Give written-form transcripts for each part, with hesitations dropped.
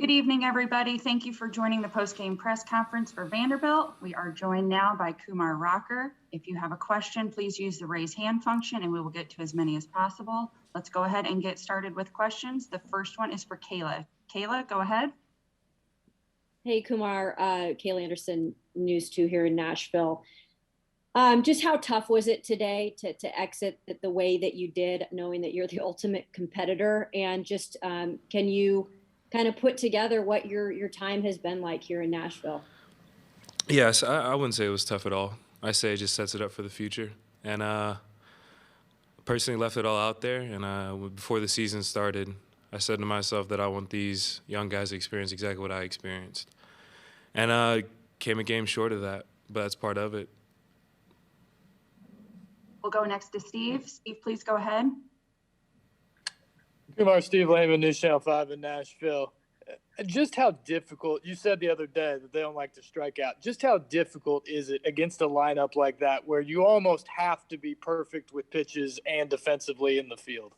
Good evening, everybody. Thank you for joining the post-game press conference for Vanderbilt. We are joined now by Kumar Rocker. If you have a question, please use the raise hand function and we will get to as many as possible. Let's go ahead and get started with questions. The first one is for Kayla. Kayla, go ahead. Hey, Kumar, Kayla Anderson, News 2 here in Nashville. Just how tough was it today to exit the way that you did, knowing that you're the ultimate competitor? And just can you kind of put together what your time has been like here in Nashville? Yes, I wouldn't say it was tough at all. I say it just sets it up for the future. And personally left it all out there. And before the season started, I said to myself that I want these young guys to experience exactly what I experienced. And came a game short of that, but that's part of it. We'll go next to Steve. Steve, please go ahead. Kumar, Steve Lehman, News Channel 5 in Nashville. Just how difficult, you said the other day that they don't like to strike out. Just how difficult is it against a lineup like that where you almost have to be perfect with pitches and defensively in the field?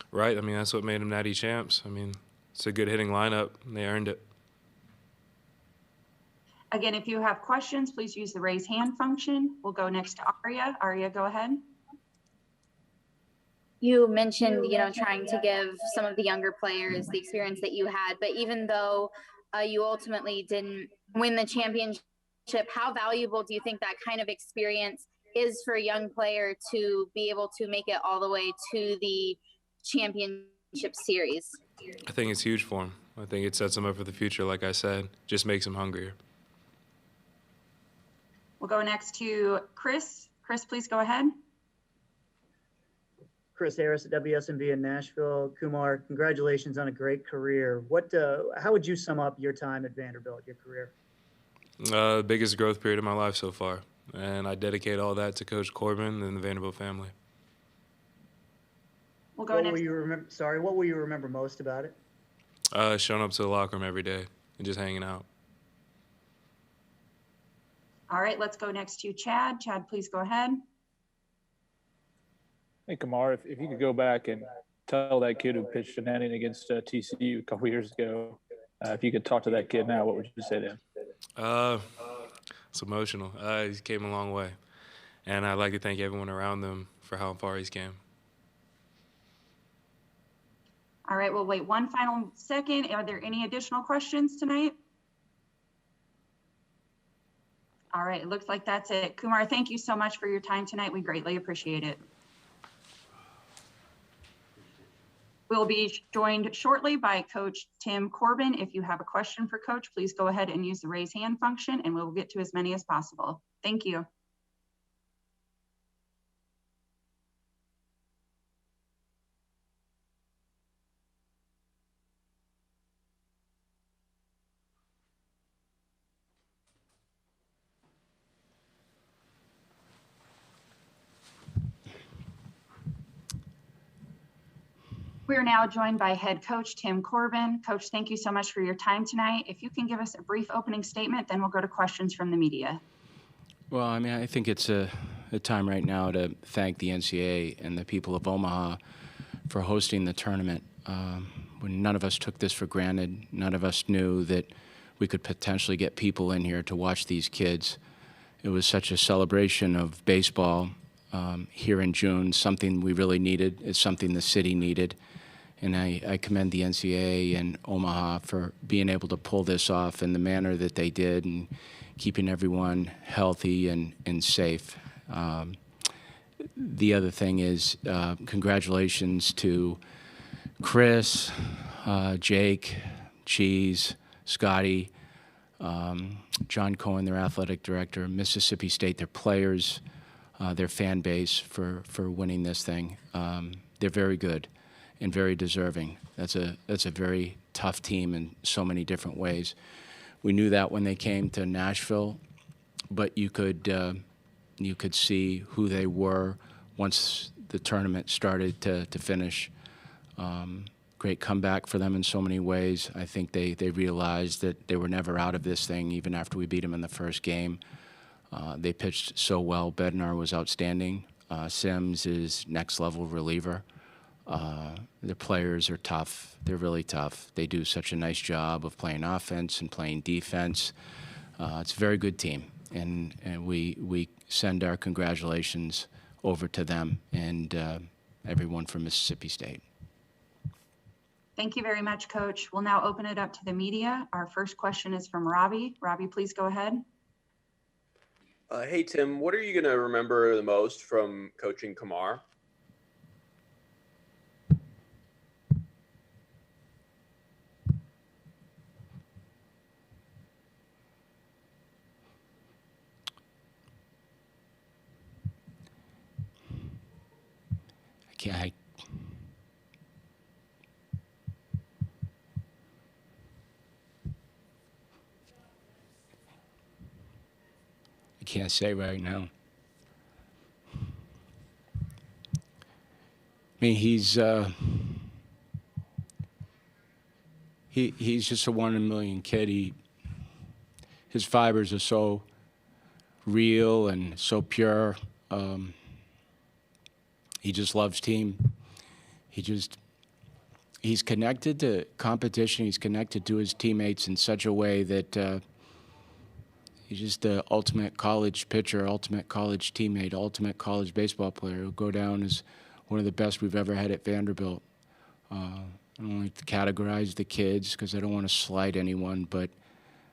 Right. I mean, that's what made them natty champs. I mean, it's a good hitting lineup, and they earned it. Again, if you have questions, please use the raise hand function. We'll go next to Aria. Aria, go ahead. You mentioned, trying to give some of the younger players the experience that you had, but even though you ultimately didn't win the championship, how valuable do you think that kind of experience is for a young player to be able to make it all the way to the championship series? I think it's huge for them. I think it sets them up for the future, like I said. Just makes them hungrier. We'll go next to Chris. Chris, please go ahead. Chris Harris at WSMV in Nashville. Kumar, congratulations on a great career. How would you sum up your time at Vanderbilt, your career? The biggest growth period of my life so far. And I dedicate all that to Coach Corbin and the Vanderbilt family. We'll go What next. will you remember most about it? Showing up to the locker room every day and just hanging out. All right, let's go next to Chad. Chad, please go ahead. Hey, Kumar, if you could go back and tell that kid who pitched an inning against TCU a couple years ago, if you could talk to that kid now, what would you say to him? It's emotional. He came a long way. And I'd like to thank everyone around him for how far he's came. All right, we'll wait one final second. Are there any additional questions tonight? All right, it looks like that's it. Kumar, thank you so much for your time tonight. We greatly appreciate it. We'll be joined shortly by Coach Tim Corbin. If you have a question for Coach, please go ahead and use the raise hand function and we'll get to as many as possible. Thank you. We are now joined by head coach Tim Corbin. Coach, thank you so much for your time tonight. If you can give us a brief opening statement, then we'll go to questions from the media. Well, I mean, I think it's a time right now to thank the NCAA and the people of Omaha for hosting the tournament. When none of us took this for granted, none of us knew that we could potentially get people in here to watch these kids. It was such a celebration of baseball here in June, something we really needed. It's something the city needed. And I commend the NCAA and Omaha for being able to pull this off in the manner that they did and keeping everyone healthy and safe. The other thing is congratulations to Chris, Jake, Cheese, Scotty, John Cohen, their athletic director, Mississippi State, their players, their fan base for winning this thing. They're very good and very deserving. That's a very tough team in so many different ways. We knew that when they came to Nashville, but you could see who they were once the tournament started to finish. Great comeback for them in so many ways. I think they realized that they were never out of this thing, even after we beat them in the first game. They pitched so well. Bednar was outstanding. Sims is next-level reliever. The players are tough. They're really tough. They do such a nice job of playing offense and playing defense. It's a very good team, and we send our congratulations over to them and everyone from Mississippi State. Thank you very much, Coach. We'll now open it up to the media. Our first question is from Robbie. Robbie, please go ahead. Hey, Tim, what are you going to remember the most from coaching Kumar? I can't say right now. I mean, he's just a 1 in a million kid. His fibers are so real and so pure. He just loves team. He's connected to competition. He's connected to his teammates in such a way that he's just the ultimate college pitcher, ultimate college teammate, ultimate college baseball player. He'll go down as one of the best we've ever had at Vanderbilt. I don't like to categorize the kids because I don't want to slight anyone, but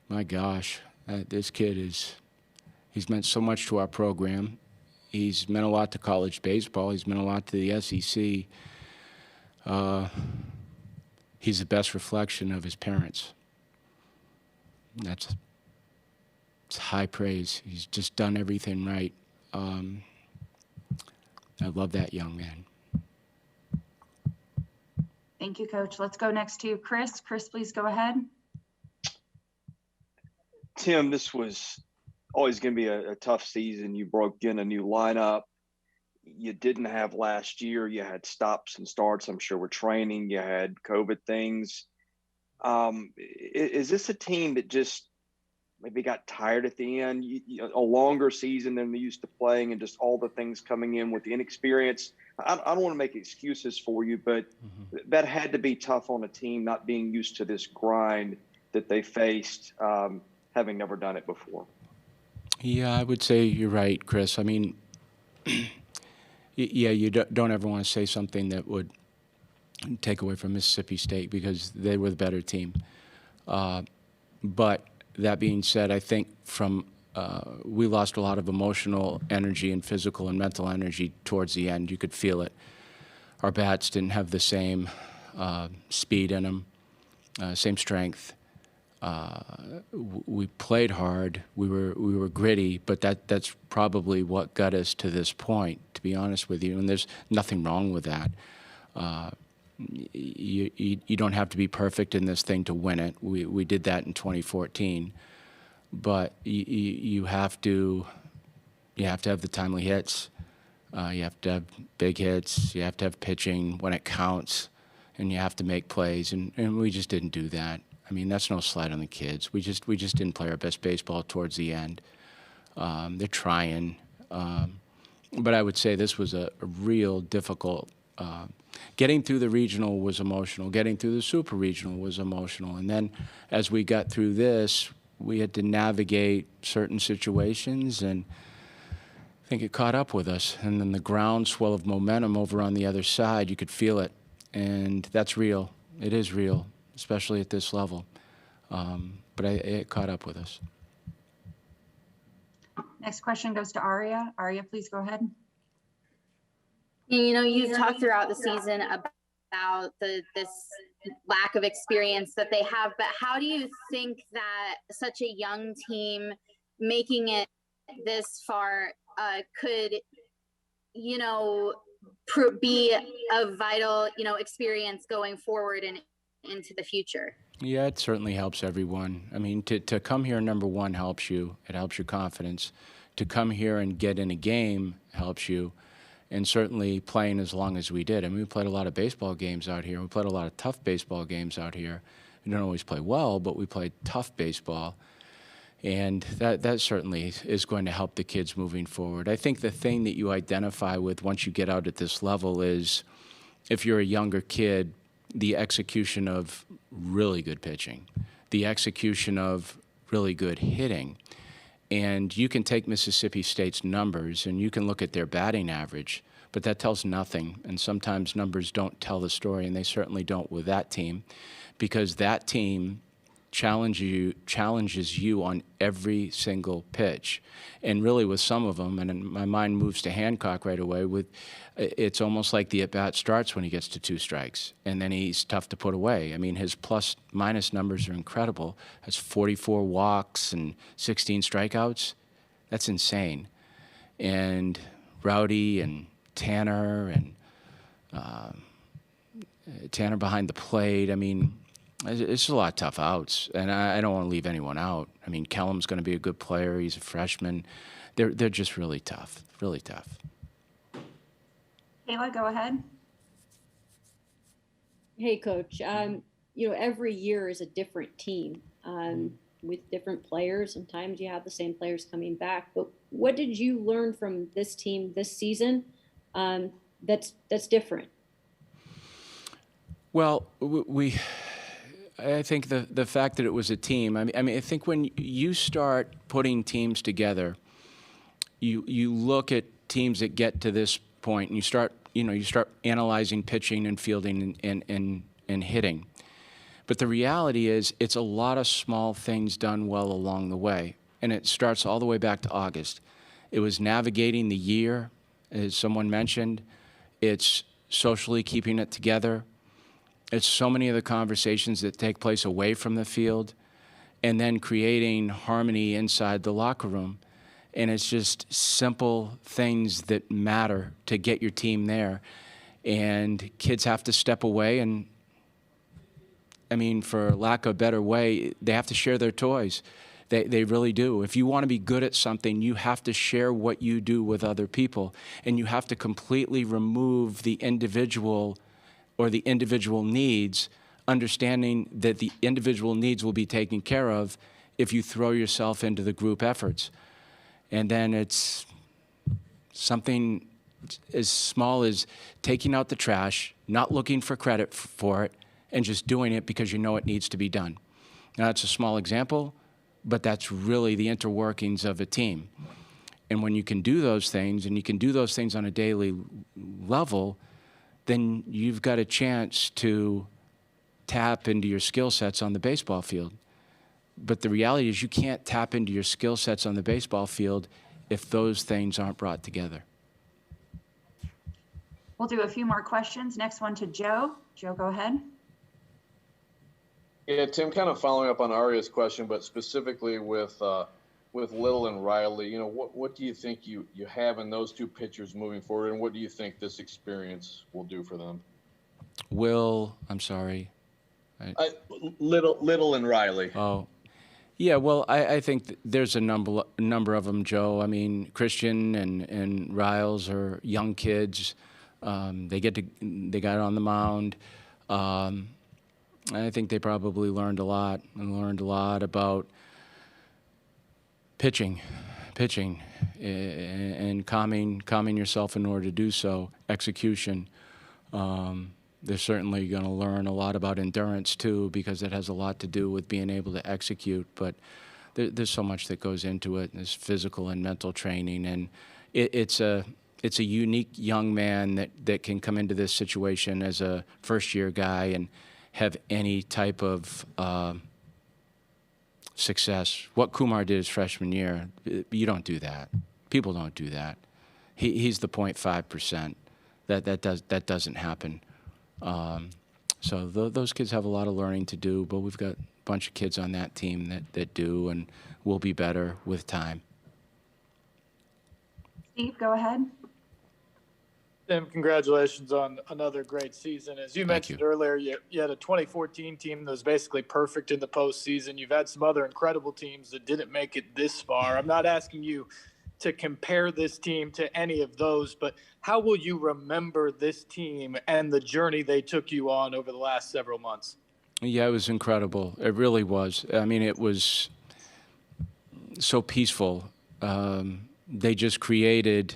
my gosh, this kid he's meant so much to our program. He's meant a lot to college baseball. He's meant a lot to the SEC. He's the best reflection of his parents. It's high praise. He's just done everything right. I love that young man. Thank you, Coach. Let's go next to Chris. Chris, please go ahead. Tim, this was always going to be a tough season. You broke in a new lineup. You didn't have last year. You had stops and starts, I'm sure, with training. You had COVID things. Is this a team that just maybe got tired at the end? A longer season than they used to playing, and just all the things coming in with the inexperience. I don't want to make excuses for you, but that had to be tough on a team not being used to this grind that they faced, having never done it before. Yeah, I would say you're right, Chris. I mean, yeah, you don't ever want to say something that would take away from Mississippi State because they were the better team. But that being said, I think we lost a lot of emotional energy and physical and mental energy towards the end. You could feel it. Our bats didn't have the same speed in them, same strength. We played hard. We were gritty, but that's probably what got us to this point, to be honest with you. And there's nothing wrong with that. You don't have to be perfect in this thing to win it. We did that in 2014, but you have to have the timely hits. You have to have big hits. You have to have pitching when it counts, and you have to make plays. And we just didn't do that. I mean, that's no slight on the kids. We just didn't play our best baseball towards the end. They're trying, but I would say this was a real difficult. Getting through the regional was emotional. Getting through the super regional was emotional. And then as we got through this, we had to navigate certain situations, and I think it caught up with us. And then the groundswell of momentum over on the other side, you could feel it. And that's real. It is real, especially at this level. But it caught up with us. Next question goes to Aria. Aria, please go ahead. You know, you've talked throughout the season about this lack of experience that they have, but how do you think that such a young team making it this far could, you know, be a vital, you know, experience going forward and into the future? Yeah, it certainly helps everyone. I mean, to come here, number one, helps you. It helps your confidence. To come here and get in a game helps you. And certainly playing as long as we did. I mean, we played a lot of baseball games out here. We played a lot of tough baseball games out here. We don't always play well, but we played tough baseball. And that certainly is going to help the kids moving forward. I think the thing that you identify with once you get out at this level is if you're a younger kid, the execution of really good pitching, the execution of really good hitting. And you can take Mississippi State's numbers and you can look at their batting average, but that tells nothing. And sometimes numbers don't tell the story, and they certainly don't with that team, because that team challenges you on every single pitch. And really with some of them, and my mind moves to Hancock right away, it's almost like the at-bat starts when he gets to 2 strikes, and then he's tough to put away. I mean, his plus-minus numbers are incredible. Has 44 walks and 16 strikeouts. That's insane. And Rowdy and Tanner and Tanner behind the plate, I mean, it's a lot of tough outs, and I don't want to leave anyone out. I mean, Kellum's going to be a good player. He's a freshman. They're just really tough, really tough. Kayla, go ahead. Hey, Coach. Every year is a different team with different players. Sometimes you have the same players coming back. But what did you learn from this team this season that's different? Well, I think the fact that it was a team, I mean, I think when you start putting teams together, you look at teams that get to this point, and you start analyzing pitching and fielding and hitting. But the reality is, it's a lot of small things done well along the way, and it starts all the way back to August. It was navigating the year, as someone mentioned. It's socially keeping it together. It's so many of the conversations that take place away from the field, and then creating harmony inside the locker room. And it's just simple things that matter to get your team there. And kids have to step away, and, I mean, for lack of a better way, they have to share their toys. They really do. If you want to be good at something, you have to share what you do with other people, and you have to completely remove the individual or the individual needs, understanding that the individual needs will be taken care of if you throw yourself into the group efforts. And then it's something as small as taking out the trash, not looking for credit for it, and just doing it because you know it needs to be done. Now, that's a small example, but that's really the interworkings of a team. And when you can do those things, and you can do those things on a daily level, then you've got a chance to tap into your skill sets on the baseball field. But the reality is, you can't tap into your skill sets on the baseball field if those things aren't brought together. We'll do a few more questions. Next one to Joe. Joe, go ahead. Yeah, Tim, kind of following up on Aria's question, but specifically with Little and Riley, what do you think you have in those 2 pitchers moving forward, and what do you think this experience will do for them? I'm sorry. Little and Riley. Oh, yeah. Well, I think there's a number of them, Joe. I mean, Christian and Riles are young kids. They got on the mound. I think they probably learned a lot about pitching, and calming yourself in order to do so. Execution. They're certainly going to learn a lot about endurance too, because it has a lot to do with being able to execute. But there's so much that goes into it. There's physical and mental training, and it's a unique young man that can come into this situation as a first-year guy and have any type of success. What Kumar did his freshman year, you don't do that. People don't do that. He's the 0.5%. That doesn't happen. So those kids have a lot of learning to do, but we've got a bunch of kids on that team that do, and will be better with time. Steve, go ahead. Tim, congratulations on another great season. As you mentioned earlier, you had a 2014 team that was basically perfect in the postseason. You've had some other incredible teams that didn't make it this far. I'm not asking you to compare this team to any of those, but how will you remember this team and the journey they took you on over the last several months? Yeah, it was incredible. It really was. I mean, it was so peaceful. They just created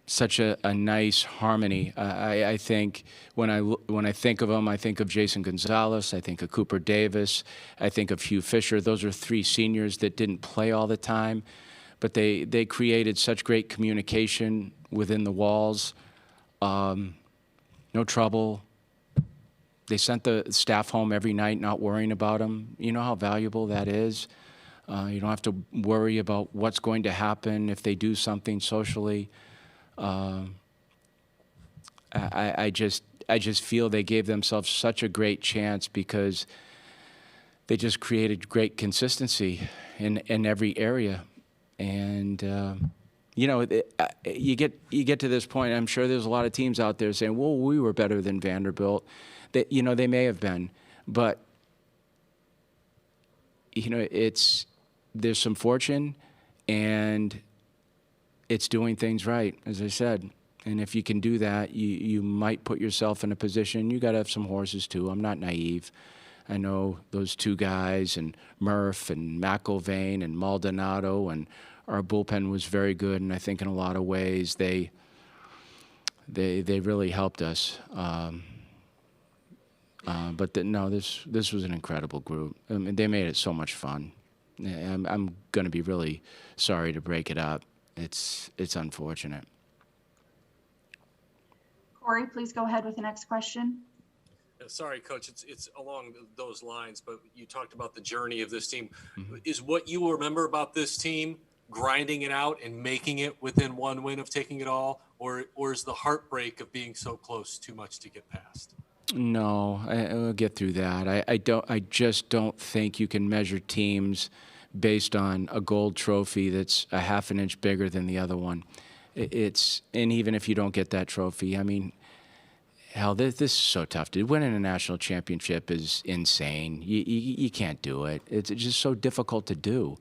such a nice harmony. I think when I think of them, I think of Jason Gonzalez, I think of Cooper Davis, I think of Hugh Fisher. Those are three seniors that didn't play all the time, but they created such great communication within the walls. No trouble. They sent the staff home every night, not worrying about them. You know how valuable that is. You don't have to worry about what's going to happen if they do something socially. I just feel they gave themselves such a great chance because they just created great consistency in every area. And you know, you get to this point. I'm sure there's a lot of teams out there saying, "Well, we were better than Vanderbilt." That, you know, they may have been, but you know, there's some fortune, and it's doing things right, as I said. And if you can do that, you might put yourself in a position. You got to have some horses too. I'm not naive. I know those two guys, and Murph and McIlvain and Maldonado, and our bullpen was very good. And I think in a lot of ways they really helped us. But no, this was an incredible group. I mean, they made it so much fun. I'm going to be really sorry to break it up. It's unfortunate. Corey, please go ahead with the next question. Sorry, Coach, it's along those lines, but you talked about the journey of this team. Mm-hmm. Is what you remember about this team grinding it out and making it within one win of taking it all, or is the heartbreak of being so close too much to get past? No, I'll get through that. I just don't think you can measure teams based on a gold trophy that's a half an inch bigger than the other one. And even if you don't get that trophy, I mean, hell, this is so tough. Winning a national championship is insane. You can't do it. It's just so difficult to do.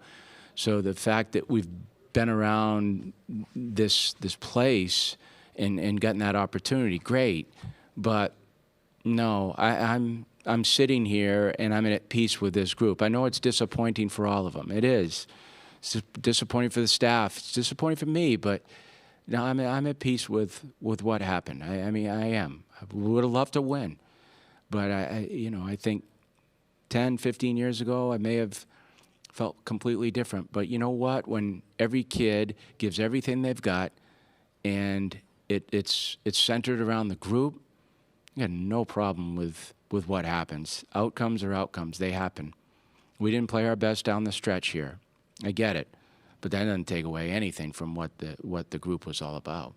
So the fact that we've been around this place and gotten that opportunity, great. But no, I'm sitting here and I'm at peace with this group. I know it's disappointing for all of them. It is. It's disappointing for the staff. It's disappointing for me, but no, I'm at peace with what happened. I mean, I am. I would have loved to win, but I think 10, 15 years ago, I may have felt completely different. But you know what? When every kid gives everything they've got, and it's centered around the group, you got no problem with what happens. Outcomes are outcomes. They happen. We didn't play our best down the stretch here. I get it. But that doesn't take away anything from what the group was all about.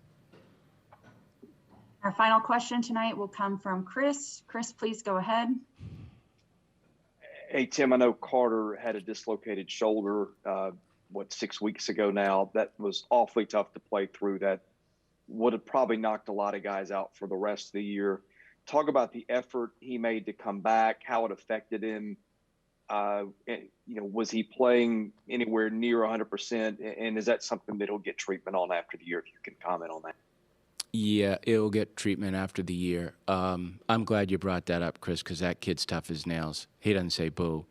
Our final question tonight will come from Chris. Chris, please go ahead. Hey, Tim, I know Carter had a dislocated shoulder, 6 weeks ago now. That was awfully tough to play through. That would have probably knocked a lot of guys out for the rest of the year. Talk about the effort he made to come back, how it affected him. Was he playing anywhere near 100%? And is that something that he'll get treatment on after the year? If you can comment on that. Yeah, it'll get treatment after the year. I'm glad you brought that up, Chris, because that kid's tough as nails. He doesn't say boo,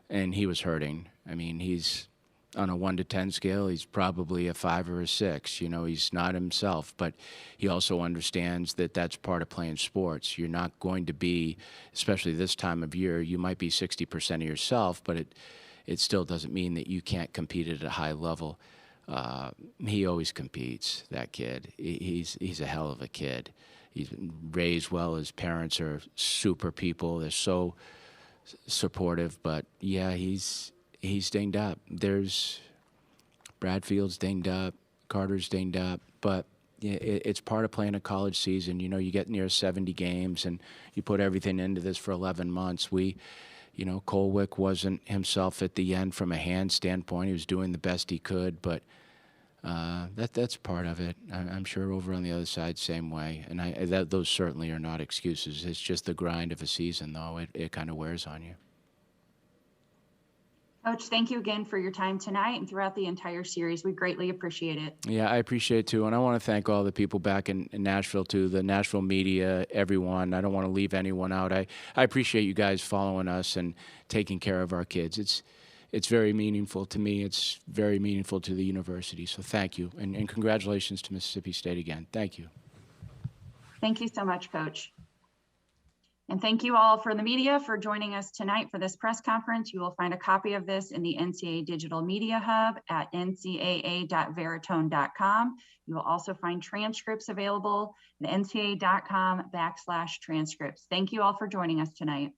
and he was hurting. I mean, he's on a 1 to 10 scale. He's probably a 5 or a 6. You know, he's not himself, but he also understands that that's part of playing sports. You're not going to be, especially this time of year, you might be 60% of yourself, but it still doesn't mean that you can't compete at a high level. He always competes, that kid. He's a hell of a kid. He's been raised well. His parents are super people. They're so supportive. But, yeah, he's dinged up. Bradfield's dinged up. Carter's dinged up. But it's part of playing a college season. You know, you get near 70 games, and you put everything into this for 11 months. Colwick wasn't himself at the end from a hand standpoint. He was doing the best he could, but that's part of it. I'm sure over on the other side, same way. And those certainly are not excuses. It's just the grind of a season, though. It kind of wears on you. Coach, thank you again for your time tonight and throughout the entire series. We greatly appreciate it. Yeah, I appreciate it, too. And I want to thank all the people back in Nashville, too, the Nashville media, everyone. I don't want to leave anyone out. I appreciate you guys following us and taking care of our kids. it's very meaningful to me. It's very meaningful to the university. So thank you, and congratulations to Mississippi State again. Thank you. Thank you so much, Coach. And thank you all for the media for joining us tonight for this press conference. You will find a copy of this in the NCAA Digital Media Hub at ncaa.veritone.com. You will also find transcripts available at ncaa.com/transcripts. Thank you all for joining us tonight.